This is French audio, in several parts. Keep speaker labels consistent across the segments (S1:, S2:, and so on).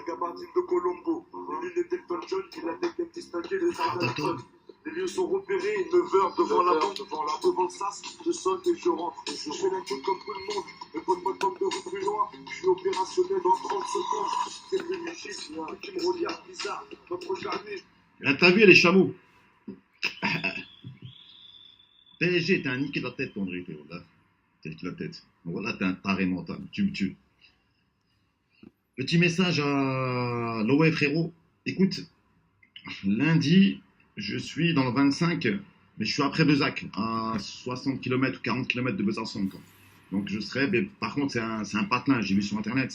S1: gabardine de Colombo. Les lunettes d'Elton John qui la tête même distinguer les Ardenton. Les lieux sont repérés, 9 heures devant la banque, devant le sas, je sonne et je rentre. Je fais la queue comme tout le monde, mais pas de ma tombe de rue plus loin. Je suis opérationnel dans 30 secondes. C'est venu juste, il y a un qui me regarde bizarre. Notre jamais.
S2: Là, t'as vu les chameaux? PSG, t'as un niqué de la tête, André, là. T'as niqué la tête. Donc voilà, t'es un taré mental. Tu me tues. Petit message à l'OE, frérot. Écoute, lundi, je suis dans le 25, mais je suis après Bezac, à 60 km ou 40 km de Besançon, quoi. Donc je serai, mais par contre, c'est un patelin, j'ai vu sur internet,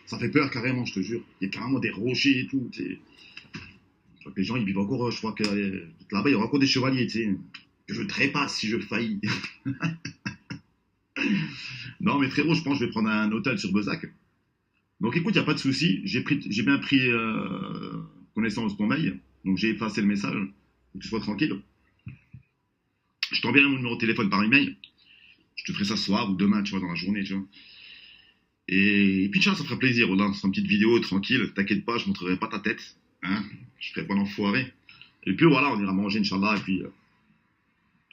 S2: ça fait peur carrément, je te jure. Il y a carrément des rochers et tout. Je crois que les gens, ils vivent encore, je crois que là-bas, il y aura encore des chevaliers, tu sais. Je trépasse si je faillis. Non, mais frérot, je pense que je vais prendre un hôtel sur Bezac. Donc écoute, il n'y a pas de souci. J'ai bien pris connaissance de ton mail. Donc j'ai effacé le message. Faut que tu sois tranquille. Je t'enverrai mon numéro de téléphone par email. Je te ferai ça ce soir ou demain, tu vois, dans la journée, tu vois. Et puis tiens, ça fera plaisir. Voilà, c'est une petite vidéo tranquille. T'inquiète pas, je montrerai pas ta tête. Hein, je ferai pas l'enfoiré. Et puis voilà, on ira manger, Inch'Allah, et puis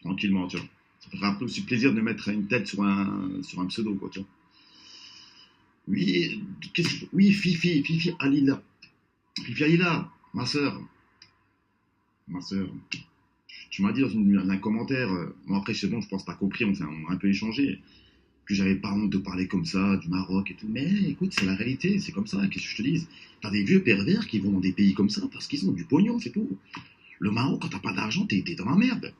S2: tranquillement, tu vois. Ça fera un peu aussi plaisir de mettre une tête sur un pseudo, quoi, tu vois. Oui, oui, Fifi Alila. Fifi Alila, ma sœur. Tu m'as dit dans un commentaire, bon après c'est bon, je pense que t'as compris, on a un peu échangé, que j'avais pas honte de parler comme ça, du Maroc et tout, mais écoute, c'est la réalité, c'est comme ça, qu'est-ce que je te dis? T'as des vieux pervers qui vont dans des pays comme ça parce qu'ils ont du pognon, c'est tout. Le Maroc, quand t'as pas d'argent, t'es dans la merde.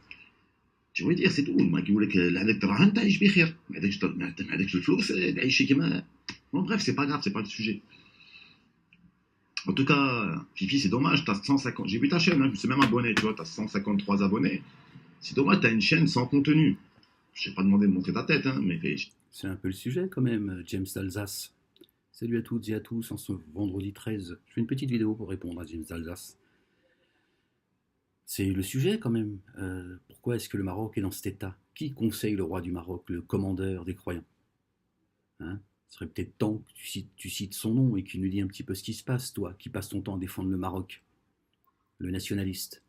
S2: Tu veux dire, c'est tout. Moi qui voulais que l'électorat t'aille بخير. ما عندكش الفلوس تعيش كيما. Bon bref, c'est pas grave, c'est pas le sujet. En tout cas, Fifi, c'est dommage, t'as 150. J'ai vu ta chaîne, hein, je me suis même abonné, tu vois, t'as 153 abonnés. C'est dommage, t'as une chaîne sans contenu. Je t'ai pas demandé de montrer ta tête, hein, mais
S3: c'est un peu le sujet quand même, James d'Alsace. Salut à toutes et à tous, en ce vendredi 13. Je fais une petite vidéo pour répondre à James d'Alsace. C'est le sujet quand même. Pourquoi est-ce que le Maroc est dans cet état? Qui conseille le roi du Maroc, le commandeur des croyants? Hein, ce serait peut-être temps que tu cites son nom et qu'il nous dise un petit peu ce qui se passe, toi, qui passe ton temps à défendre le Maroc, le nationaliste.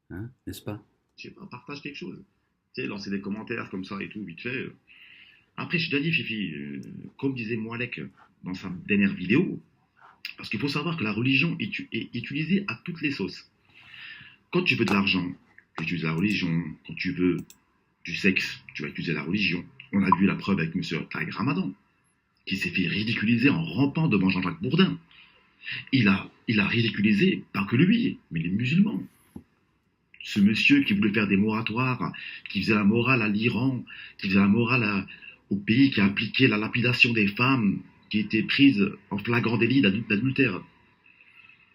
S3: Hein, n'est-ce pas?
S2: Je sais pas, partage quelque chose. Tu sais, lancer des commentaires comme ça et tout, vite fait. Après, je t'ai dit, Fifi, comme disait Moalek dans sa dernière vidéo, parce qu'il faut savoir que la religion est utilisée à toutes les sauces. Quand tu veux de l'argent, tu utilises la religion. Quand tu veux du sexe, tu vas utiliser la religion. On a vu la preuve avec M. Taïg Ramadan, qui s'est fait ridiculiser en rampant devant Jean-Jacques Bourdin. Il a ridiculisé, pas que lui, mais les musulmans. Ce monsieur qui voulait faire des moratoires, qui faisait la morale à l'Iran, qui faisait la morale au pays qui a appliqué la lapidation des femmes, qui étaient prises en flagrant délit d'adultère.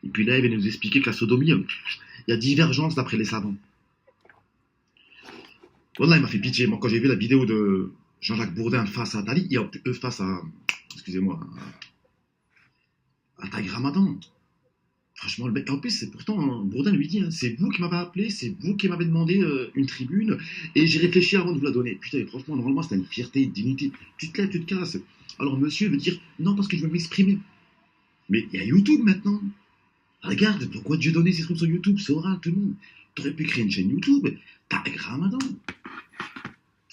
S2: Et puis là, il vient nous expliquer que la sodomie, il y a divergence d'après les savants. Voilà, il m'a fait pitié. Moi, quand j'ai vu la vidéo de Jean-Jacques Bourdin face à Dali, face à, excusez-moi, à Taïg Ramadan. Franchement, le mec, en plus, c'est pourtant, Bourdin lui dit, hein, c'est vous qui m'avez appelé, c'est vous qui m'avez demandé une tribune, et j'ai réfléchi avant de vous la donner. Putain, franchement, normalement, c'est une fierté, une dignité. Tu te lèves, tu te casses. Alors, monsieur veut dire, non, parce que je veux m'exprimer. Mais il y a YouTube maintenant. Regarde, pourquoi Dieu donnait ses trucs sur YouTube, c'est oral, tout le monde. T'aurais pu créer une chaîne YouTube, Taïg Ramadan.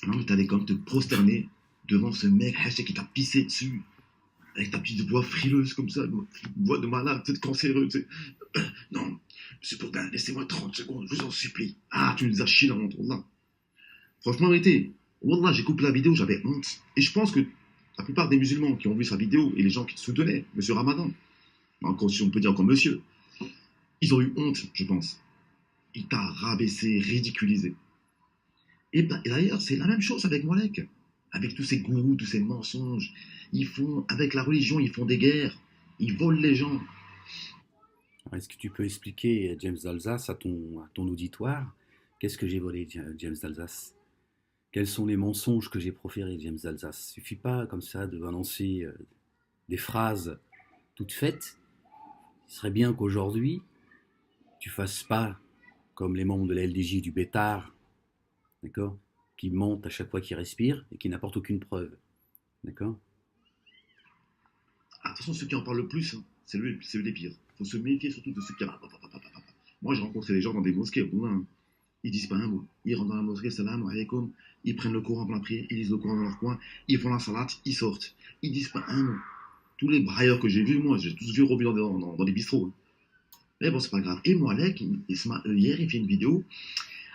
S2: Non, mais t'allais comme te prosterner devant ce mec qui t'a pissé dessus, avec ta petite voix frileuse comme ça, une voix de malade, peut-être cancéreuse. Tu sais. Non, monsieur Bourdin, laissez-moi 30 secondes, je vous en supplie. Ah, tu nous as chié dans mon trou là. Franchement, arrêtez. Wallah, j'ai coupé la vidéo, j'avais honte. Et je pense que la plupart des musulmans qui ont vu sa vidéo et les gens qui soutenaient monsieur Ramadan, encore si on peut dire encore monsieur, ils ont eu honte, je pense. Il t'a rabaissé, ridiculisé. Et d'ailleurs, c'est la même chose avec Moalek. Avec tous ces gourous, tous ces mensonges. Avec la religion, ils font des guerres. Ils volent les gens.
S3: Est-ce que tu peux expliquer, James d'Alsace, à ton auditoire, qu'est-ce que j'ai volé, James d'Alsace? Quels sont les mensonges que j'ai proférés, James d'Alsace? Il ne suffit pas, comme ça, de balancer des phrases toutes faites. Il serait bien qu'aujourd'hui, tu ne fasses pas comme les membres de la LDJ du Bétard, d'accord, qui mentent à chaque fois qu'ils respirent et qui n'apportent aucune preuve, d'accord.
S2: Ah, façon, ceux qui en parlent le plus, hein, c'est les pires. Il faut se méfier surtout de ceux qui... Moi, j'ai rencontré des gens dans des mosquées, au Boulin, hein. Ils disent pas un mot. Ils rentrent dans la mosquée, salam alaikum, ils prennent le Coran pour la prière, ils lisent le Coran dans leur coin, ils font la salat, ils sortent. Ils disent pas un mot. Tous les brailleurs que j'ai vus, moi, j'ai tous vu revu dans des bistrots, hein. Mais bon, c'est pas grave. Et Moalek, hier, il fait une vidéo.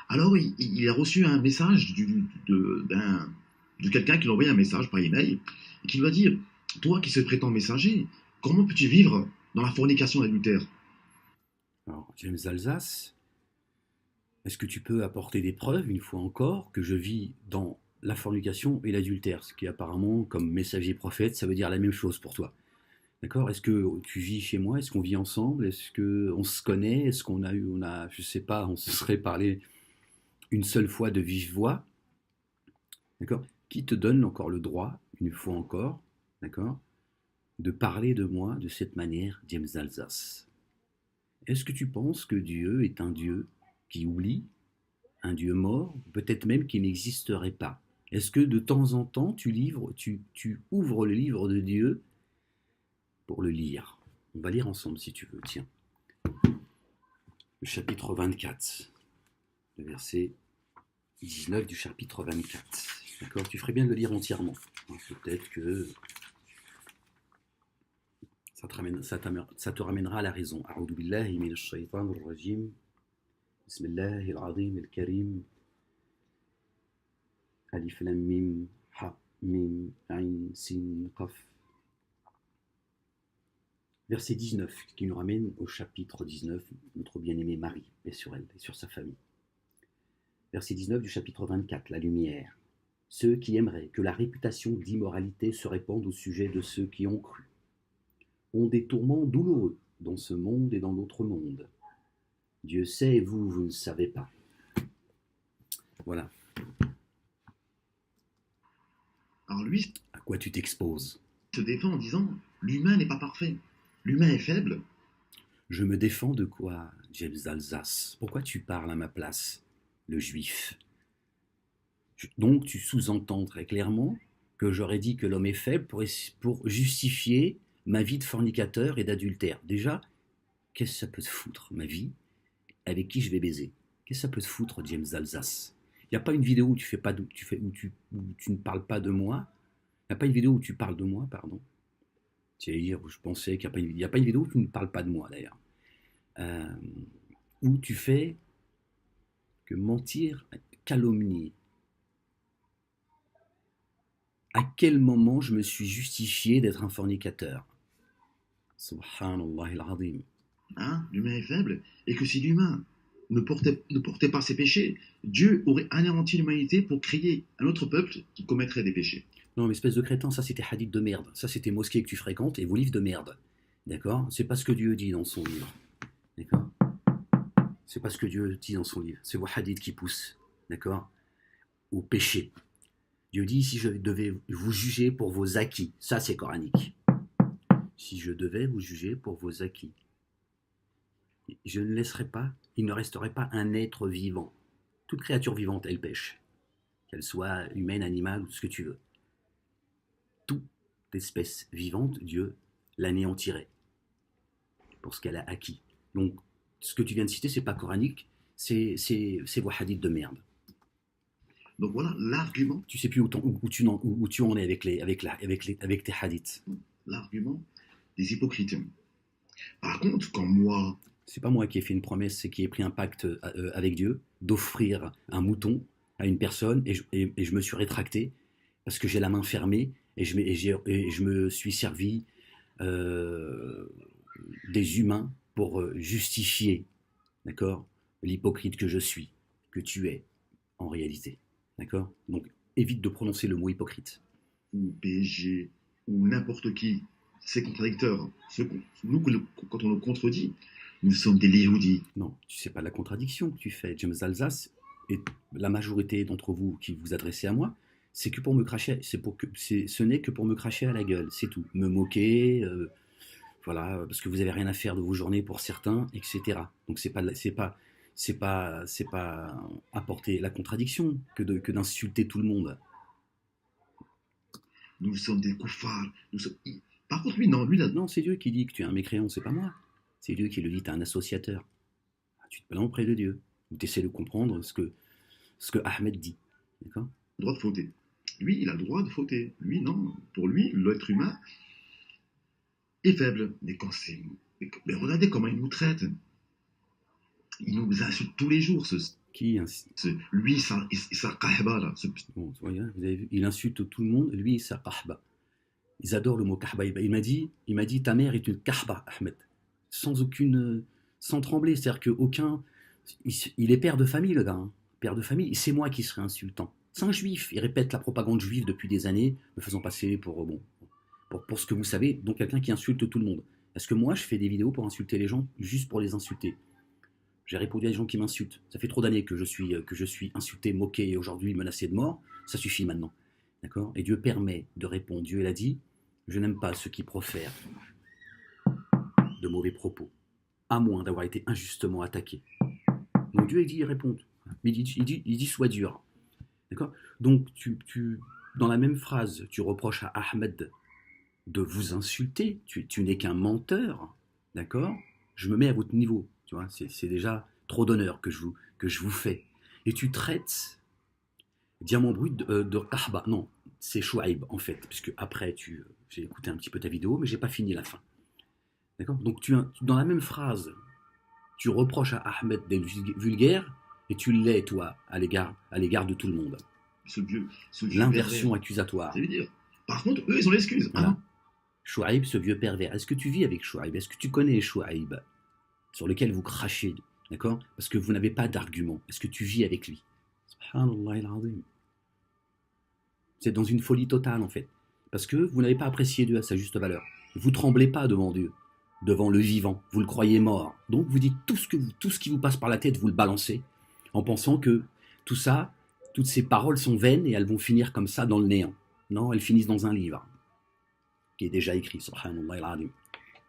S2: Alors, il a reçu un message de quelqu'un qui lui a envoyé un message par email et qui lui a dit: toi qui se prétends messager, comment peux-tu vivre dans la fornication adultère?
S3: Alors, James Alsace, est-ce que tu peux apporter des preuves, une fois encore, que je vis dans la fornication et l'adultère? Ce qui apparemment, comme messager prophète, ça veut dire la même chose pour toi. D'accord? Est-ce que tu vis chez moi? Est-ce qu'on vit ensemble? Est-ce qu'on se connaît? Est-ce je sais pas, on se serait parlé une seule fois de vive voix? D'accord? Qui te donne encore le droit, une fois encore, d'accord, de parler de moi de cette manière, James Alsace? Est-ce que tu penses que Dieu est un Dieu qui oublie, un Dieu mort, peut-être même qui n'existerait pas? Est-ce que de temps en temps, tu ouvres le livre de Dieu pour le lire? On va lire ensemble si tu veux, tiens. Le chapitre 24, le verset 19 du chapitre 24. D'accord? Tu ferais bien de le lire entièrement. Peut-être que ça te ramènera à la raison. A'udhu billahi minash shaytanir rajim. Bismillahir azimil karim. Alif lam mim ha mim ain sin qaf. Verset 19, qui nous ramène au chapitre 19, notre bien-aimée Marie, paix sur elle et sur sa famille. Verset 19 du chapitre 24, la lumière. Ceux qui aimeraient que la réputation d'immoralité se répande au sujet de ceux qui ont cru ont des tourments douloureux dans ce monde et dans l'autre monde. Dieu sait et vous ne savez pas. Voilà.
S2: Alors lui
S3: À quoi tu t'exposes?
S2: se défend en disant: l'humain n'est pas parfait, l'humain est faible.
S3: Je me défends de quoi, James Alsace? Pourquoi tu parles à ma place, le juif? Donc tu sous-entends très clairement que j'aurais dit que l'homme est faible pour justifier ma vie de fornicateur et d'adultère. Déjà, qu'est-ce que ça peut te foutre, ma vie? Avec qui je vais baiser? Qu'est-ce que ça peut te foutre, James Alsace? Il n'y a pas une vidéo où tu ne parles pas de moi. Il n'y a pas une vidéo où tu parles de moi, pardon. C'est-à-dire, je pensais qu'il n'y a pas une vidéo où tu ne parles pas de moi, d'ailleurs. Où tu fais que mentir, calomnier. À quel moment je me suis justifié d'être un fornicateur? Subhanallah al-Azim.
S2: Hein, l'humain est faible, et que si l'humain ne portait pas ses péchés, Dieu aurait anéanti l'humanité pour créer un autre peuple qui commettrait des péchés.
S3: Non, mais espèce de crétin, ça c'était hadith de merde. Ça c'était mosquée que tu fréquentes et vos livres de merde. D'accord? C'est pas ce que Dieu dit dans son livre. D'accord? C'est pas ce que Dieu dit dans son livre. C'est vos hadiths qui poussent. D'accord? Au péché. Dieu dit: si je devais vous juger pour vos acquis, ça c'est coranique. Si je devais vous juger pour vos acquis, je ne laisserai pas, il ne resterait pas un être vivant. Toute créature vivante, elle pêche. Qu'elle soit humaine, animale, ou ce que tu veux. Toute espèce vivante, Dieu l'anéantirait pour ce qu'elle a acquis. Donc, ce que tu viens de citer, c'est pas coranique, c'est vos hadiths de merde.
S2: Donc voilà l'argument.
S3: Tu sais plus où tu en es avec tes hadiths.
S2: L'argument des hypocrites. Par contre, quand moi...
S3: C'est pas moi qui ai fait une promesse, c'est qui ai pris un pacte avec Dieu d'offrir un mouton à une personne et je me suis rétracté parce que j'ai la main fermée et je me suis servi des humains pour justifier, d'accord, l'hypocrite que je suis, que tu es en réalité. D'accord? Donc, évite de prononcer le mot hypocrite.
S2: Ou BG, ou n'importe qui, c'est contradicteur. Nous, quand on nous contredit, nous sommes des Yéhoudis.
S3: Non, tu sais pas la contradiction que tu fais. James Alsace, et la majorité d'entre vous qui vous adressez à moi, c'est que pour me cracher, ce n'est que pour me cracher à la gueule, c'est tout. Me moquer, voilà, parce que vous avez rien à faire de vos journées pour certains, etc. Donc c'est pas apporter la contradiction que d'insulter tout le monde.
S2: Nous sommes des koufars. Par contre, lui, non, lui, là,
S3: Non, c'est Dieu qui dit que tu es un mécréant, c'est pas moi. C'est Dieu qui le dit, tu es un associateur. Tu te plains auprès de Dieu. Ou tu essaies de comprendre ce que Ahmed dit. D'accord?
S2: le droit de fauter. Lui, il a le droit de fauter. Lui, non. Pour lui, l'être humain est faible. Mais quand c'est. Mais regardez comment il nous traite. Il nous insulte tous les jours.
S3: Qui
S2: Lui, ça kahba, là.
S3: Bon, vous avez vu, il insulte tout le monde, lui, c'est kahba. Ils adorent le mot kahba. Il m'a dit, ta mère est une kahba, Ahmed. Sans trembler. C'est-à-dire qu'aucun. Il est père de famille, le gars. Hein. Père de famille. C'est moi qui serais insultant. C'est un juif. Il répète la propagande juive depuis des années, me faisant passer pour ce que vous savez, donc quelqu'un qui insulte tout le monde. Est-ce que moi, je fais des vidéos pour insulter les gens, juste pour les insulter? J'ai répondu à des gens qui m'insultent. Ça fait trop d'années que je suis insulté, moqué et aujourd'hui menacé de mort. Ça suffit maintenant. D'accord? Et Dieu permet de répondre. Dieu, il a dit, je n'aime pas ceux qui profèrent de mauvais propos, à moins d'avoir été injustement attaqué. Donc Dieu, il dit, répond. Il dit, sois dur. D'accord? Donc, dans la même phrase, tu reproches à Ahmed de vous insulter. Tu n'es qu'un menteur. D'accord? Je me mets à votre niveau. Tu vois, c'est déjà trop d'honneur que je vous fais. Et tu traites Diamant Brut de Kahba. Non, c'est Chouaib, en fait. Puisque après, j'ai écouté un petit peu ta vidéo, mais j'ai pas fini la fin. D'accord? Donc, dans la même phrase, tu reproches à Ahmed d'être vulgaire, et tu l'es, toi, à l'égard de tout le monde.
S2: Ce vieux
S3: L'inversion accusatoire.
S2: Ça veut dire. Par contre, eux, ils ont l'excuse.
S3: Voilà.
S2: Hein?
S3: Chouaib, ce vieux pervers. Est-ce que tu vis avec Chouaib? Est-ce que tu connais Chouaib, sur lequel vous crachez, d'accord? Parce que vous n'avez pas d'argument. Est-ce que tu vis avec lui? Subhanallah al-Azim. C'est dans une folie totale, en fait. Parce que vous n'avez pas apprécié Dieu à sa juste valeur. Vous tremblez pas devant Dieu, devant le vivant. Vous le croyez mort. Donc vous dites tout ce qui vous passe par la tête, vous le balancez, en pensant que tout ça, toutes ces paroles sont vaines et elles vont finir comme ça dans le néant. Non, elles finissent dans un livre qui est déjà écrit. Subhanallah al-Azim.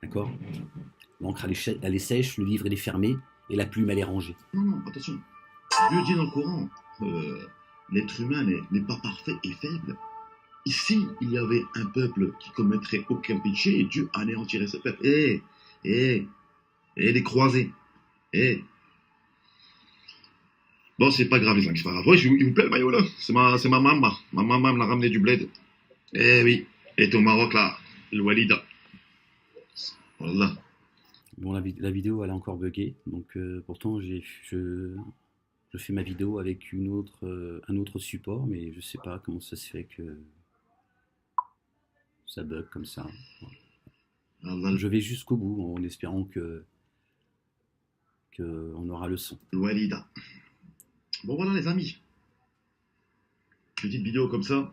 S3: D'accord? L'encre elle est sèche, le livre il est fermé et la plume elle est rangée.
S2: Non, attention. Dieu dit dans le Coran, l'être humain n'est pas parfait et faible. Ici, il y avait un peuple qui commettrait aucun péché et Dieu anéantirait ce peuple. Les croisés. Bon, c'est pas grave, les gens, c'est pas grave. Ouais, il vous plaît le maillot là? C'est ma maman. Ma maman me l'a ramené du bled. Oui. Et au Maroc là, le Walida. Voilà.
S3: Bon, la vidéo elle a encore bugué, donc pourtant je fais ma vidéo avec un autre support, mais je sais pas comment ça se fait que ça bug comme ça. Voilà. Je vais jusqu'au bout en espérant que on aura le son.
S2: Walida. Bon voilà les amis. Petite vidéo comme ça.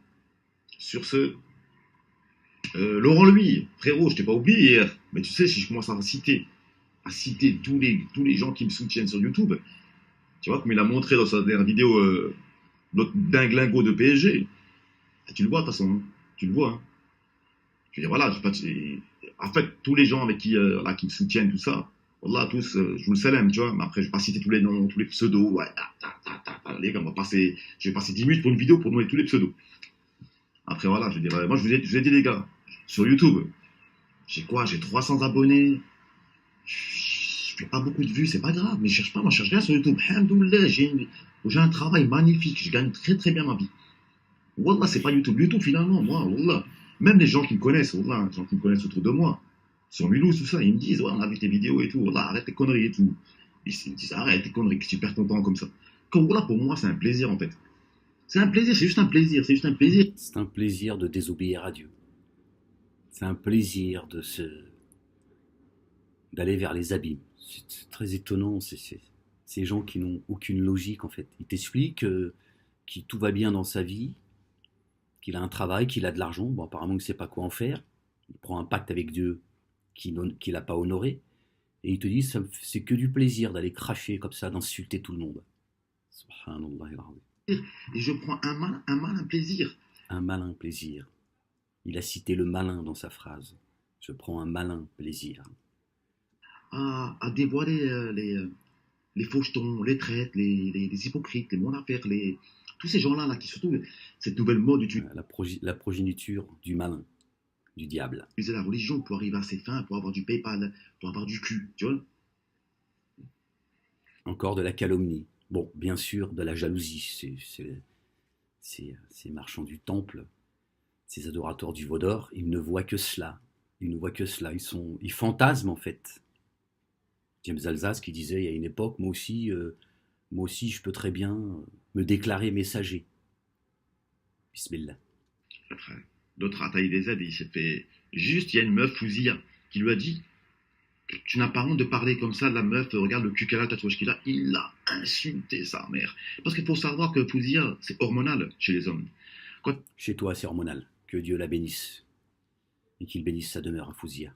S2: Sur ce. Laurent lui, frérot, je t'ai pas oublié hier, mais tu sais, si je commence à citer tous les gens qui me soutiennent sur YouTube, tu vois, comme il a montré dans sa dernière vidéo, notre dinglingo de PSG, tu le vois de toute façon, hein, tu le vois. Hein. Je veux dire, voilà, en fait, tous les gens avec qui me soutiennent, tout ça, voilà, tous, je vous le salème, tu vois, mais après, je vais pas citer tous les noms, tous les pseudos, ouais, les gars, je vais passer 10 minutes pour une vidéo pour nommer tous les pseudos. Après, voilà, je veux dire, moi, je vous ai dit, les gars, sur YouTube, j'ai 300 abonnés, je fais pas beaucoup de vues, c'est pas grave, mais je cherche pas, moi, je cherche rien sur YouTube. Alhamdoulilah, j'ai un travail magnifique, je gagne très très bien ma vie. Wallah, c'est pas YouTube. YouTube, finalement, moi, wallah, même les gens qui me connaissent, wallah, les gens qui me connaissent autour de moi, sur Mulhouse, tout ça, ils me disent, ouais, on a vu tes vidéos et tout, wallah, arrête tes conneries et tout. Ils me disent, arrête tes conneries, que tu perds ton temps comme ça. Comme, wallah, pour moi, c'est un plaisir, en fait. C'est un plaisir, c'est juste un plaisir, c'est juste un plaisir.
S3: C'est un plaisir de désobéir à Dieu. C'est un plaisir d'aller vers les abîmes. C'est très étonnant, ces gens qui n'ont aucune logique en fait. Ils t'expliquent que tout va bien dans sa vie, qu'il a un travail, qu'il a de l'argent. Bon, apparemment, il ne sait pas quoi en faire. Il prend un pacte avec Dieu qu'il n'a pas honoré. Et il te dit, c'est que du plaisir d'aller cracher comme ça, d'insulter tout le monde. Subhanallah.
S2: Et je prends un malin plaisir.
S3: Un malin plaisir. Il a cité le malin dans sa phrase. Je prends un malin plaisir.
S2: À dévoiler les fauchetons, les traites, les hypocrites, les mon-affaires, tous ces gens-là, qui surtout, cette nouvelle mode
S3: La progéniture du malin. du diable.
S2: Utiliser la religion pour arriver à ses fins, pour avoir du PayPal, pour avoir du cul, tu vois.
S3: Encore de la calomnie. Bon, bien sûr, de la jalousie. Ces marchands du temple, ces adorateurs du veau d'or, ils ne voient que cela. Ils ne voient que cela. Ils fantasment en fait. James Alsace qui disait il y a une époque, moi aussi, je peux très bien me déclarer messager. Bismillah.
S2: Après, l'autre a taillé des aides et il s'est fait. Juste, il y a une meuf, Fouzia, qui lui a dit tu n'as pas honte de parler comme ça de la meuf, regarde le cul qu'elle a, le tatouage qu'il a. Il a insulté sa mère. Parce qu'il faut savoir que Fouzia, c'est hormonal chez les hommes.
S3: Chez toi, c'est hormonal. Que Dieu la bénisse. Et qu'il bénisse sa demeure à Fouzia.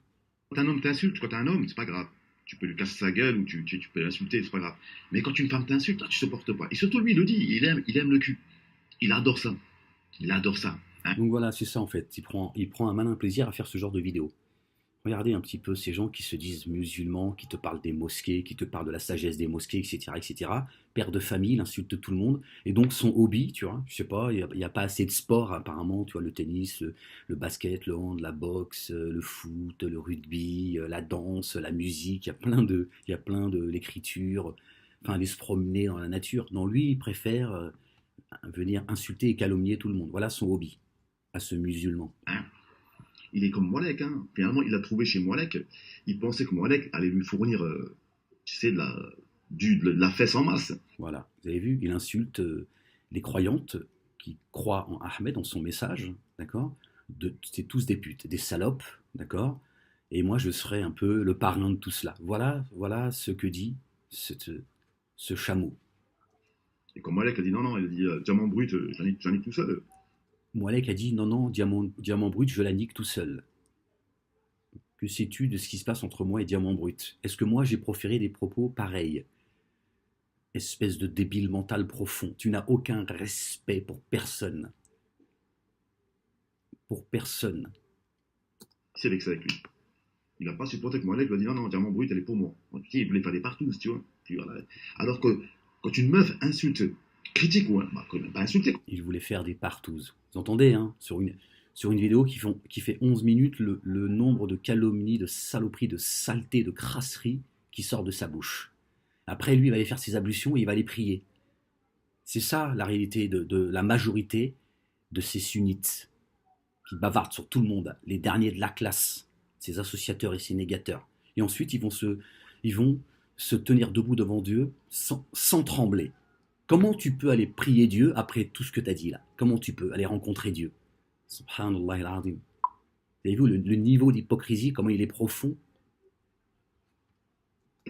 S2: Quand un homme t'insulte, quand t'es un homme, c'est pas grave. Tu peux lui casser sa gueule ou tu peux l'insulter, c'est pas grave. Mais quand une femme t'insulte, là, tu supportes pas. Et surtout, lui, il le dit, il aime le cul. Il adore ça. Il adore ça. Hein.
S3: Donc voilà, c'est ça en fait. Il prend un malin plaisir à faire ce genre de vidéo. Regardez un petit peu ces gens qui se disent musulmans, qui te parlent des mosquées, qui te parlent de la sagesse des mosquées, etc., etc. Père de famille, il insulte tout le monde. Et donc son hobby, tu vois, je sais pas, il n'y a pas assez de sport apparemment, tu vois, le tennis, le basket, le hand, la boxe, le foot, le rugby, la danse, la musique, il y a plein de l'écriture, enfin aller se promener dans la nature. Non, lui, il préfère venir insulter et calomnier tout le monde. Voilà son hobby, à ce musulman.
S2: Hein. Il est comme Moalek. Hein. Finalement, il l'a trouvé chez Moalek. Il pensait que Moalek allait lui fournir, tu sais, de la fesse en masse.
S3: Voilà, vous avez vu, il insulte les croyantes qui croient en Ahmed, en son message, d'accord. C'est tous des putes, des salopes, d'accord. Et moi, je serai un peu le parrain de tout cela. Voilà ce que dit ce chameau.
S2: Et quand Moalek a dit non, il a dit diamant brut, j'en ai tout seul.
S3: Moalek a dit non, diamant brut, je la nique tout seul. Que sais-tu de ce qui se passe entre moi et Diamant Brut? Est-ce que moi j'ai proféré des propos pareils? Espèce de débile mental profond. Tu n'as aucun respect pour personne. Pour personne.
S2: C'est avec ça avec lui. Il n'a pas supporté que Moalek lui a dit non, diamant brut, elle est pour moi. Il voulait faire des partous, tu vois. Puis voilà. Alors que quand une meuf insulte, critique ou pas insulter.
S3: Il voulait faire des partouzes. Vous entendez, hein, sur une vidéo qui fait 11 minutes, le nombre de calomnies, de saloperies, de saletés, de crasseries qui sort de sa bouche. Après, lui, il va aller faire ses ablutions et il va aller prier. C'est ça la réalité de la majorité de ces sunnites qui bavardent sur tout le monde, les derniers de la classe, ces associateurs et ces négateurs. Et ensuite, ils vont se tenir debout devant Dieu sans trembler. Comment tu peux aller prier Dieu après tout ce que tu as dit là? Comment tu peux aller rencontrer Dieu? Subhanallah al-Azim. Vous avez vu le niveau d'hypocrisie, comment il est profond?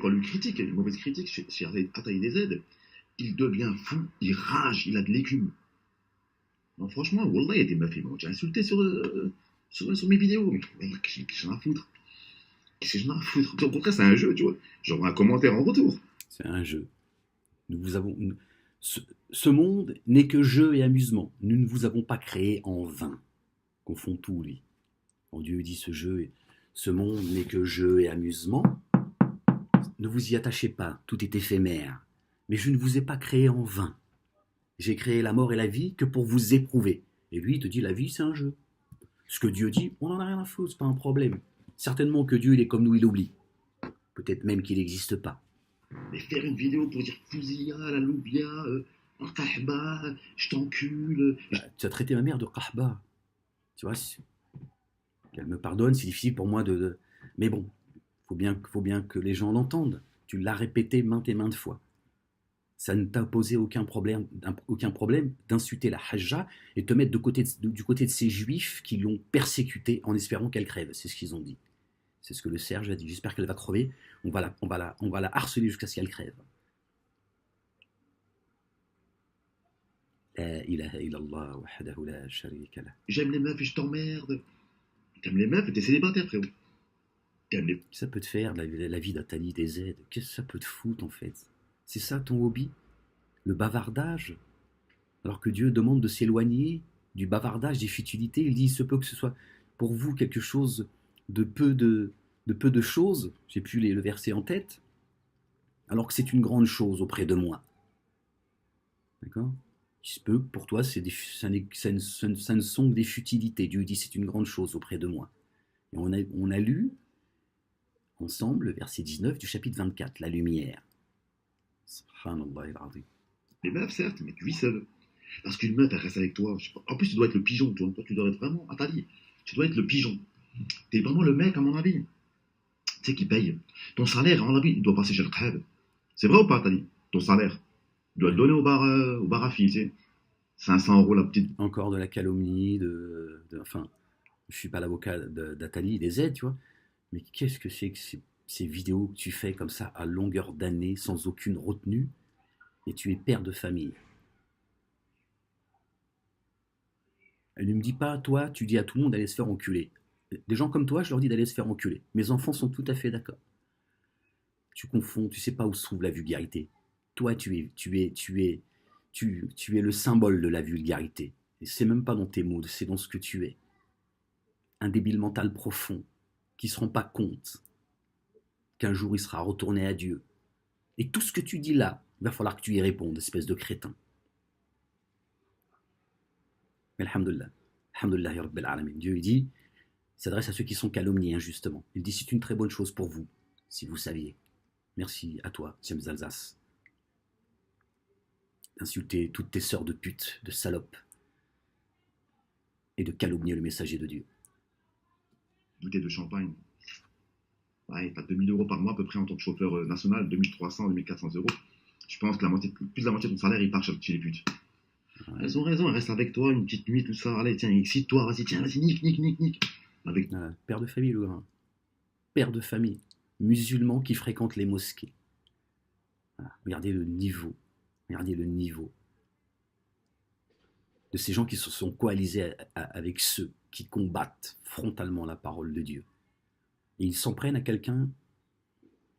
S2: Quand lui critique, une mauvaise critique chez Ataï des aides, il devient fou, il rage, il a de l'écume. Non, franchement, Wallah, il y a des meufs, ils m'ont déjà insulté sur mes vidéos. Mais qu'est-ce que j'en ai à foutre? Qu'est-ce que j'en ai à foutre? Au contraire, c'est un jeu, tu vois. J'aurai un commentaire en retour.
S3: C'est un jeu. Ce monde n'est que jeu et amusement. Nous ne vous avons pas créé en vain. Confond tout, lui. Quand Dieu dit ce monde n'est que jeu et amusement, ne vous y attachez pas, tout est éphémère. Mais je ne vous ai pas créé en vain. J'ai créé la mort et la vie que pour vous éprouver. Et lui, il te dit, la vie, c'est un jeu. Ce que Dieu dit, on n'en a rien à foutre, c'est pas un problème. Certainement que Dieu, il est comme nous, il oublie. Peut-être même qu'il n'existe pas.
S2: Mais faire une vidéo pour dire Fouzia, la Loubia, un Kahba, je t'encule.
S3: Tu as traité ma mère de Kahba. Tu vois, qu'elle me pardonne, c'est difficile pour moi de... Mais bon, faut bien que les gens l'entendent. Tu l'as répété maintes et maintes fois. Ça ne t'a posé aucun problème d'insulter la Hajja et te mettre du côté de ces juifs qui l'ont persécutée en espérant qu'elle crève. C'est ce qu'ils ont dit. C'est ce que le Serge a dit. J'espère qu'elle va crever. On va la harceler jusqu'à ce qu'elle crève. La ilaha illallah wahdahu la sharika lah.
S2: J'aime les meufs et je t'emmerde. T'aimes les meufs et t'es célibataire, frérot.
S3: Ça peut te faire la vie d'Atali des aides. Qu'est-ce que ça peut te foutre en fait? C'est ça ton hobby? Le bavardage? Alors que Dieu demande de s'éloigner du bavardage, des futilités. Il dit, il se peut que ce soit pour vous quelque chose de peu de choses. J'ai plus le verset en tête. Alors que c'est une grande chose auprès de moi. D'accord? Il se peut que pour toi, ça ne sont que des futilités. Dieu dit, c'est une grande chose auprès de moi. Et on a lu ensemble le verset 19 du chapitre 24, la lumière. Subhanallah al-azim.
S2: Les meufs, certes, mais tu vis seul. Parce qu'une meuf, elle reste avec toi. Je sais pas. En plus, tu dois être le pigeon, toi. Toi, tu dois être vraiment, Atali, tu dois être le pigeon. T'es vraiment le mec, à mon avis. Tu sais, qui paye. Ton salaire, à mon avis, il doit passer chez le Khab. C'est vrai ou pas, Atali? Ton salaire. Tu dois le donner au bar à filles, tu sais. 500 € la petite.
S3: Encore de la calomnie, enfin, je suis pas l'avocat d'Atali, des aides, tu vois. Mais qu'est-ce que c'est que ces vidéos que tu fais comme ça à longueur d'année, sans aucune retenue, et tu es père de famille. Elle ne me dit pas, toi, tu dis à tout le monde d'aller se faire enculer. Des gens comme toi, je leur dis d'aller se faire enculer. Mes enfants sont tout à fait d'accord. Tu confonds, tu sais pas où se trouve la vulgarité. Toi, tu es le symbole de la vulgarité. Et c'est même pas dans tes mots, c'est dans ce que tu es. Un débile mental profond qui se rend pas compte qu'un jour il sera retourné à Dieu. Et tout ce que tu dis là, il va falloir que tu y répondes, espèce de crétin. Mais alhamdoulilah, alhamdoulilah ya Rabbil alamin. Dieu il dit, il s'adresse à ceux qui sont calomniés injustement. Il dit, c'est une très bonne chose pour vous, si vous saviez. Merci à toi, James Alsace, d'insulter toutes tes sœurs de pute, de salopes, et de calomnier le messager de Dieu.
S2: Bouteille de champagne. Ouais, t'as 2000 € par mois à peu près en tant que chauffeur national, 2300, 2400 €. Je pense que plus de la moitié de ton salaire, il part chez les putes. Ouais. Elles ont raison, elles restent avec toi une petite nuit, tout ça. Allez, tiens, excite-toi, vas-y, tiens, vas-y, nique. Avec...
S3: Voilà, père de famille, le grand. Père de famille, musulman qui fréquente les mosquées. Voilà. Regardez le niveau de ces gens qui se sont coalisés avec ceux qui combattent frontalement la parole de Dieu. Et ils s'en prennent à quelqu'un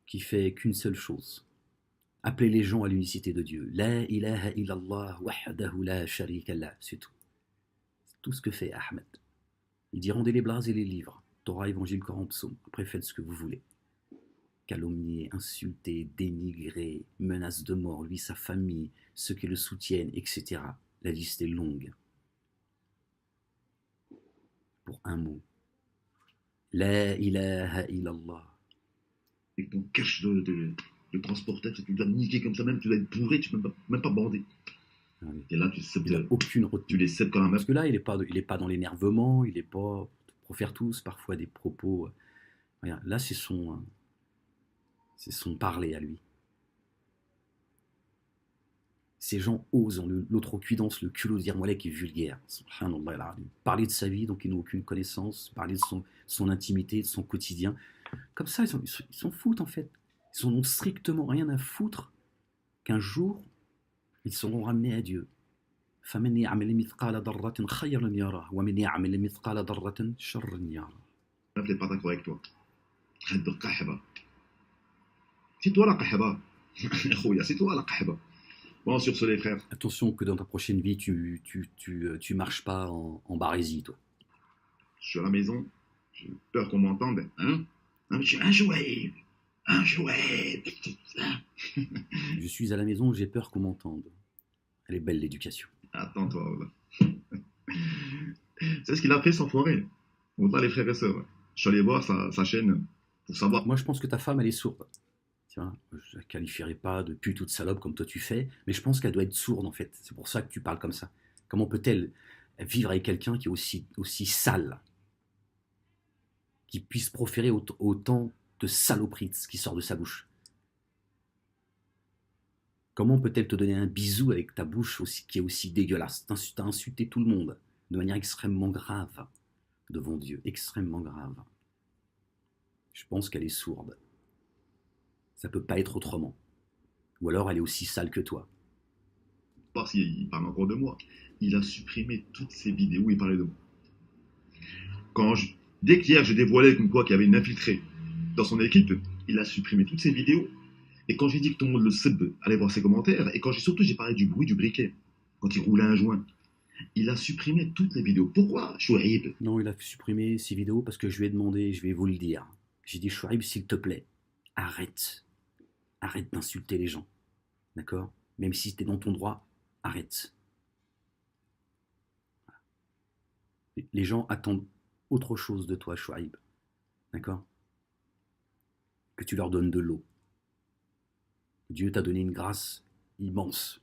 S3: qui fait qu'une seule chose. Appeler les gens à l'unicité de Dieu. La ilaha illallah wahdahu la sharika lah. C'est tout. C'est tout ce que fait Ahmed. Il dit rendez les blazes et les livres. Torah, Évangile, Coran, Psaume. Après faites ce que vous voulez. Calomnier, insulter, dénigrer, menace de mort, lui, sa famille, ceux qui le soutiennent, etc. La liste est longue. Pour un mot. La ilaha illallah.
S2: Et ton cash de transporteur, tu dois niquer comme ça même, tu dois être bourré, tu peux même pas bander. Et là,
S3: il n'a aucune retenue.
S2: Tu les cèdes quand même.
S3: Parce que là, il n'est pas dans l'énervement, il n'est pas, pour faire tous, parfois des propos. Regarde, là, c'est son parler à lui. Ces gens osent, ont l'outrecuidance, le culot de dire moi là qui est vulgaire. Subhanallah, parler de sa vie, donc ils n'ont aucune connaissance, parler de son intimité, de son quotidien. Comme ça, ils s'en foutent en fait. Ils n'en ont strictement rien à foutre qu'un jour, ils seront ramenés à Dieu. فَمَنْ يَعْمَلْ مِثْقَالَ ذَرَّةٍ خَيْرًا يَرَهُ وَمَنْ يَعْمَلْ مِثْقَالَ ذَرَّةٍ شَرًّا يَرَهُ.
S2: T'es pas d'accord avec toi. Arrête de qahba. C'est toi la qahba. C'est toi la qahba. Bon, sur ce, les frères.
S3: Attention que dans ta prochaine vie, tu marches pas en barésie, toi.
S2: Je suis à la maison, j'ai peur qu'on m'entende. Hein? Je suis un jouet.
S3: Je suis à la maison, j'ai peur qu'on m'entende. Elle est belle l'éducation.
S2: Attends-toi. C'est ce qu'il a fait sans foirer. On voit les frères et sœurs. Je suis allé voir sa chaîne pour savoir.
S3: Moi, je pense que ta femme, elle est sourde. Tiens, je ne la qualifierais pas de pute ou de salope comme toi tu fais, mais je pense qu'elle doit être sourde en fait. C'est pour ça que tu parles comme ça. Comment peut-elle vivre avec quelqu'un qui est aussi sale, qui puisse proférer autant de saloperies qui sort de sa bouche? Comment peut-elle te donner un bisou avec ta bouche qui est aussi dégueulasse? T'as insulté tout le monde de manière extrêmement grave devant Dieu, extrêmement grave. Je pense qu'elle est sourde. Ça peut pas être autrement. Ou alors elle est aussi sale que toi.
S2: Parce qu'il parle encore de moi. Il a supprimé toutes ces vidéos où il parlait de moi. Dès qu'hier je dévoilais comme quoi qu'il y avait une infiltrée dans son équipe, il a supprimé toutes ces vidéos. Et quand j'ai dit que tout le monde le sait, allez voir ses commentaires, et quand j'ai parlé du bruit du briquet, quand il roulait un joint, il a supprimé toutes les vidéos. Pourquoi, Chouaib?
S3: Non, il a supprimé ces vidéos parce que je lui ai demandé, je vais vous le dire. J'ai dit, Chouaib, s'il te plaît, arrête d'insulter les gens. D'accord? Même si t'es dans ton droit, arrête. Les gens attendent autre chose de toi, Chouaib. d'accord? Que tu leur donnes de l'eau. Dieu t'a donné une grâce immense.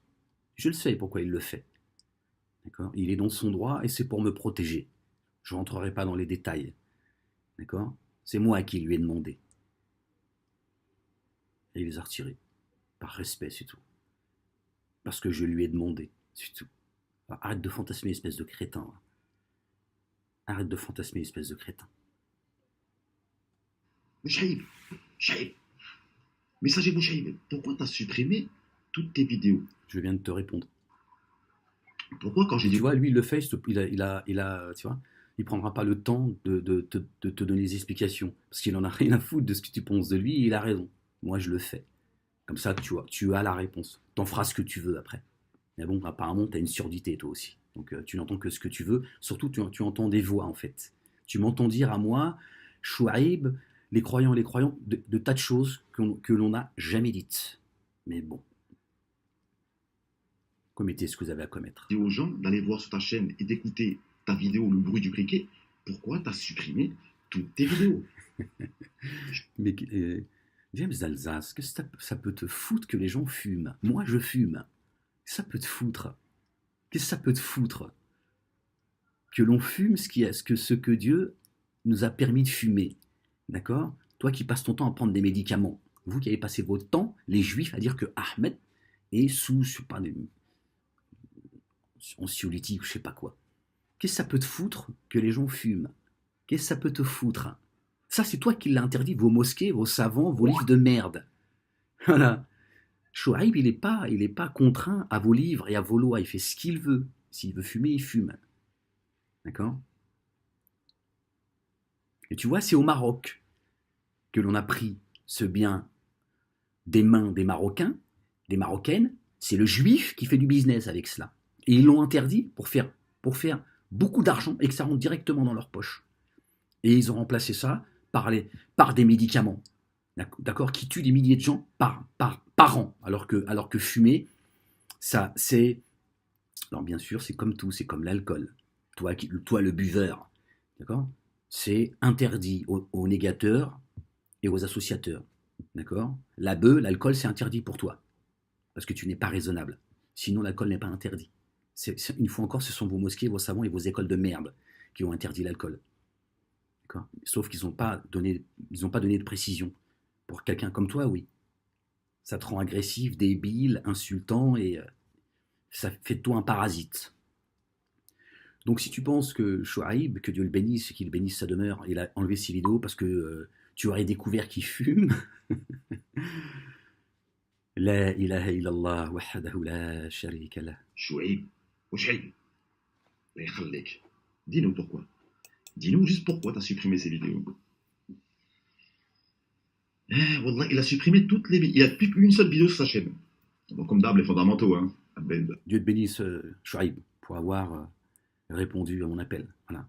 S3: Je le sais pourquoi il le fait, d'accord? Il est dans son droit et c'est pour me protéger. Je ne rentrerai pas dans les détails, d'accord? C'est moi qui lui ai demandé. Et il les a retirés. Par respect, c'est tout. Parce que je lui ai demandé, c'est tout. Alors, arrête de fantasmer, espèce de crétin. Arrête de fantasmer, espèce de crétin.
S2: Mais Shaïb, Shaïb, messager Bouchaïb, pourquoi t'as supprimé toutes tes vidéos?
S3: Je viens de te répondre.
S2: Pourquoi quand j'ai
S3: Tu
S2: dit...
S3: vois, lui, il le fait, tu vois, il prendra pas le temps de te donner des explications. Parce qu'il en a rien à foutre de ce que tu penses de lui, et il a raison. Moi, je le fais. Comme ça, tu as la réponse. T'en feras ce que tu veux après. Mais bon, apparemment, tu as une surdité, toi aussi. Donc, tu n'entends que ce que tu veux. Surtout, tu entends des voix, en fait. Tu m'entends dire à moi, Chouaïb, les croyants, de tas de choses que l'on n'a jamais dites. Mais bon, commettez ce que vous avez à commettre.
S2: aux gens d'aller voir sur ta chaîne et d'écouter ta vidéo Le bruit du criquet, pourquoi t'as supprimé toutes tes vidéos?
S3: Mais James d'Alsace, qu'est-ce que ça peut te foutre que les gens fument? Moi, je fume. Ça peut te foutre. Qu'est-ce que ça peut te foutre que l'on fume ce que Dieu nous a permis de fumer? D'accord? Toi qui passes ton temps à prendre des médicaments, vous qui avez passé votre temps, les juifs, à dire que Ahmed est sous, je sais pas, anxiolytique ou je sais pas quoi. Qu'est-ce que ça peut te foutre que les gens fument? Qu'est-ce que ça peut te foutre? Ça, c'est toi qui l'as interdit, vos mosquées, vos savants, vos livres de merde. Voilà. Chouaïb, il est pas contraint à vos livres et à vos lois. Il fait ce qu'il veut. S'il veut fumer, il fume. D'accord? Et tu vois, c'est au Maroc que l'on a pris ce bien des mains des Marocains, des Marocaines. C'est le juif qui fait du business avec cela. Et ils l'ont interdit pour faire beaucoup d'argent et que ça rentre directement dans leur poche. Et ils ont remplacé ça par des médicaments, d'accord, qui tuent des milliers de gens par an. Alors que fumer, ça, c'est... Alors bien sûr, c'est comme tout, c'est comme l'alcool. Toi le buveur, d'accord, c'est interdit aux négateurs et aux associateurs, d'accord. La beuh, l'alcool, c'est interdit pour toi, parce que tu n'es pas raisonnable. Sinon, l'alcool n'est pas interdit. Une fois encore, ce sont vos mosquées, vos savants et vos écoles de merde qui ont interdit l'alcool. Sauf qu'ils n'ont pas donné de précision. Pour quelqu'un comme toi, oui. Ça te rend agressif, débile, insultant et ça fait de toi un parasite. Donc si tu penses que Chouaïb, que Dieu le bénisse et qu'il bénisse sa demeure, il a enlevé ses vidéos parce que tu aurais découvert qu'il fume. La ilaha illallah wahdahu la sharika lah.
S2: Chouaïb, Bouchaïb, dis-nous pourquoi. Dis-nous juste pourquoi t'as supprimé ces vidéos. Wallah, il a supprimé toutes les vidéos. Il n'y a plus qu'une seule vidéo sur sa chaîne. Donc, comme d'hab, les fondamentaux, hein.
S3: Dieu te bénisse, Chouaïb, pour avoir répondu à mon appel. Voilà.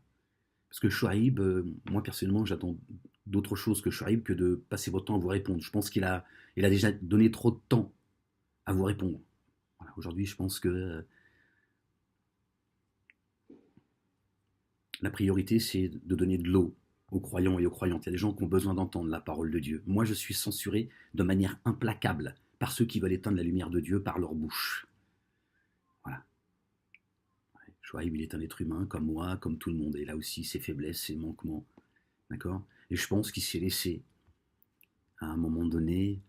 S3: Parce que Chouaïb, moi personnellement, j'attends d'autre chose que Chouaïb que de passer votre temps à vous répondre. Je pense qu'il a déjà donné trop de temps à vous répondre. Voilà. Aujourd'hui, je pense que la priorité, c'est de donner de l'eau aux croyants et aux croyantes. Il y a des gens qui ont besoin d'entendre la parole de Dieu. Moi, je suis censuré de manière implacable par ceux qui veulent éteindre la lumière de Dieu par leur bouche. Voilà. Chouaïb, il est un être humain comme moi, comme tout le monde. Et là aussi, ses faiblesses, ses manquements. D'accord? Et je pense qu'il s'est laissé, à un moment donné...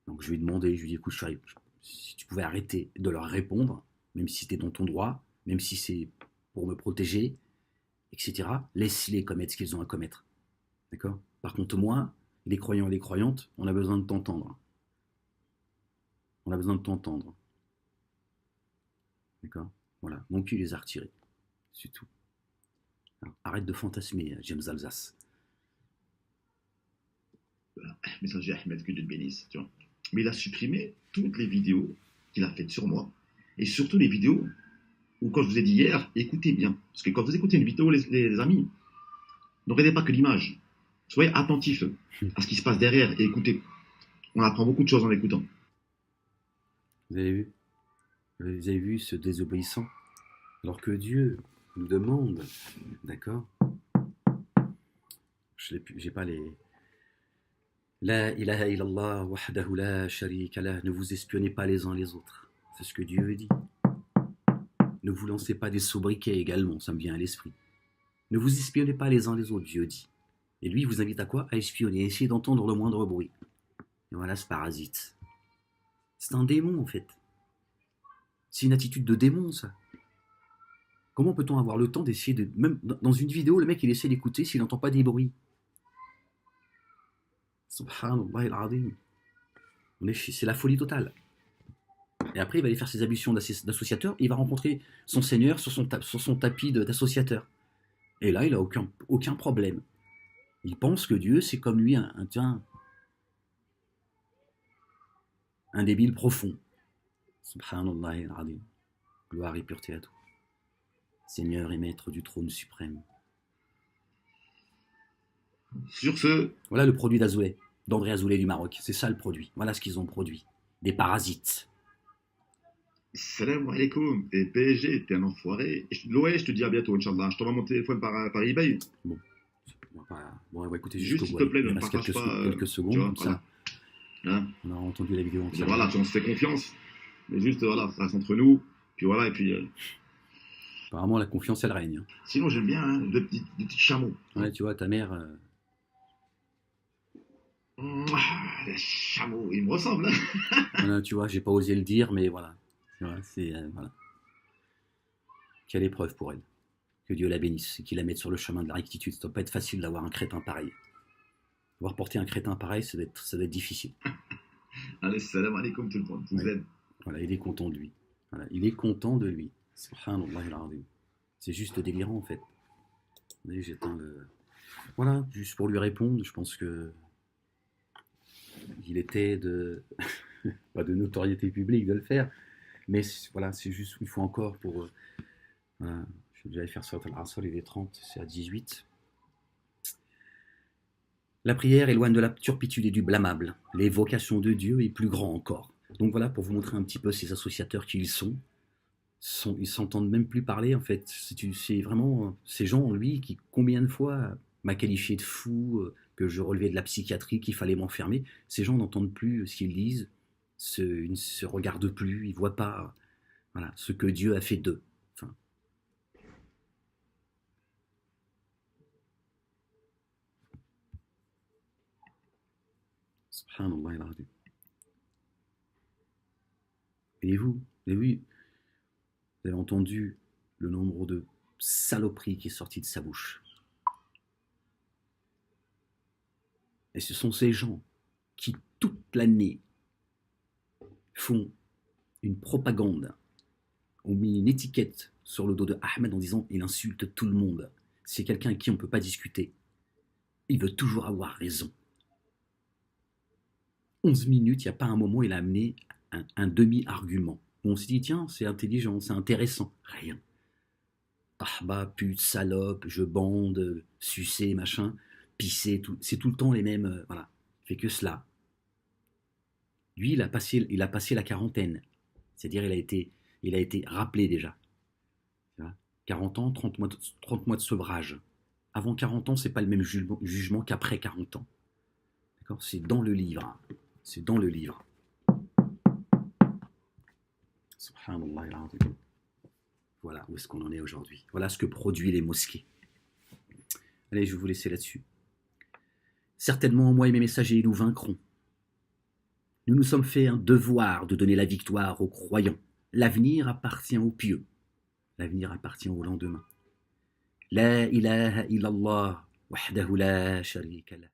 S3: Donc je lui ai demandé, je lui ai dit, écoute, Chouaïb, si tu pouvais arrêter de leur répondre, même si c'était dans ton droit, même si c'est pour me protéger, etc., laisse-les commettre ce qu'ils ont à commettre. D'accord? Par contre, moi, les croyants et les croyantes, on a besoin de t'entendre. On a besoin de t'entendre. D'accord? Voilà. Donc tu les as retirés. C'est tout. Alors, arrête de fantasmer, James Alsace.
S2: Voilà. Messager Ahmed, que Dieu te bénisse. Tu vois. Mais il a supprimé toutes les vidéos qu'il a faites sur moi. Et surtout les vidéos où, quand je vous ai dit hier, écoutez bien. Parce que quand vous écoutez une vidéo, les amis, ne regardez pas que l'image. Soyez attentifs à ce qui se passe derrière et écoutez. On apprend beaucoup de choses en écoutant.
S3: Vous avez vu ce désobéissant? Alors que Dieu nous demande, d'accord, J'ai pas les. La ilaha illallah wahdahu la sharika lah. Ne vous espionnez pas les uns les autres. C'est ce que Dieu dit. Ne vous lancez pas des sobriquets également, ça me vient à l'esprit. Ne vous espionnez pas les uns les autres, Dieu dit. Et lui, il vous invite à quoi? À espionner, à essayer d'entendre le moindre bruit. Et voilà ce parasite. C'est un démon, en fait. C'est une attitude de démon, ça. Comment peut-on avoir le temps d'essayer de... Même dans une vidéo, le mec, il essaie d'écouter s'il n'entend pas des bruits. Subhanallah al-Azim. C'est la folie totale. Et après, il va aller faire ses ablutions d'associateur, et il va rencontrer son seigneur sur son tapis d'associateur. Et là, il n'a aucun problème. Il pense que Dieu, c'est comme lui, un débile profond. Subhanallah al-Azim. Gloire et pureté à tout. Seigneur et maître du trône suprême.
S2: Sur ce...
S3: Voilà le produit d'André Azoulay du Maroc. C'est ça le produit. Voilà ce qu'ils ont produit. Des parasites.
S2: Salam alaikum. Et PSG, t'es un enfoiré. L'OE, je te dis à bientôt, Inch'Allah. Je t'envoie mon téléphone par eBay.
S3: Bon, on va écouter
S2: Juste, s'il te plaît, ne me
S3: reste
S2: partage pas.
S3: quelques secondes,
S2: vois,
S3: comme
S2: voilà.
S3: ça.
S2: Hein,
S3: on a entendu la vidéo entière.
S2: voilà, on se fait confiance. Mais juste, voilà, ça reste entre nous. Puis voilà, et puis...
S3: Apparemment, la confiance, elle règne.
S2: Sinon, j'aime bien hein, des petits chameaux.
S3: Ouais, tu vois, ta mère...
S2: Les chameaux, ils me ressemblent. Hein.
S3: Voilà, tu vois, j'ai pas osé le dire, mais voilà. C'est voilà. Quelle épreuve pour elle. Que Dieu la bénisse et qu'il la mette sur le chemin de la rectitude. Ça doit pas être facile d'avoir un crétin pareil. Avoir porté un crétin pareil, ça doit être difficile.
S2: Allez, salam alaikum tout le monde. Vous aime.
S3: Voilà, il est content de lui. Voilà, il est content de lui. Subhanallah al-Azim. C'est juste délirant en fait. J'éteins le... Voilà, juste pour lui répondre, je pense que il était pas de notoriété publique de le faire, mais voilà, c'est juste il faut encore pour voilà, je vais déjà faire ça à l'Asr, il est 30, c'est à 18. La prière éloigne de la turpitude et du blâmable. L'évocation de Dieu est plus grand encore. Donc voilà, pour vous montrer un petit peu ces associateurs qui ils sont. Ils s'entendent même plus parler en fait. C'est vraiment ces gens en lui qui combien de fois m'a qualifié de fou, que je relevais de la psychiatrie, qu'il fallait m'enfermer. Ces gens n'entendent plus ce qu'ils disent, ils ne se regardent plus, ils ne voient pas voilà, ce que Dieu a fait d'eux. Enfin. Subhanallah al-Azim. Et vous avez entendu le nombre de saloperies qui est sorti de sa bouche. Et ce sont ces gens qui, toute l'année, font une propagande, ont mis une étiquette sur le dos de Ahmed en disant « il insulte tout le monde, c'est quelqu'un avec qui on ne peut pas discuter, il veut toujours avoir raison ». 11 minutes, il n'y a pas un moment où il a amené un demi-argument. On s'est dit, tiens, c'est intelligent, c'est intéressant. Rien. Tahba, pute, salope, je bande, sucer, machin, pisser, tout. C'est tout le temps les mêmes. Voilà. Il fait que cela. Lui, il a passé la quarantaine. C'est-à-dire, il a été rappelé déjà. 40 ans, 30 mois de sevrage. Avant 40 ans, ce n'est pas le même jugement qu'après 40 ans. D'accord ? C'est dans le livre. C'est dans le livre. Subhanallah al-Azim. Voilà où est-ce qu'on en est aujourd'hui. Voilà ce que produisent les mosquées. Allez, je vais vous laisser là-dessus. Certainement, moi et mes messagers, nous vaincrons. Nous nous sommes fait un devoir de donner la victoire aux croyants. L'avenir appartient aux pieux. L'avenir appartient au lendemain. La ilaha illallah, wahdahu la sharika lah.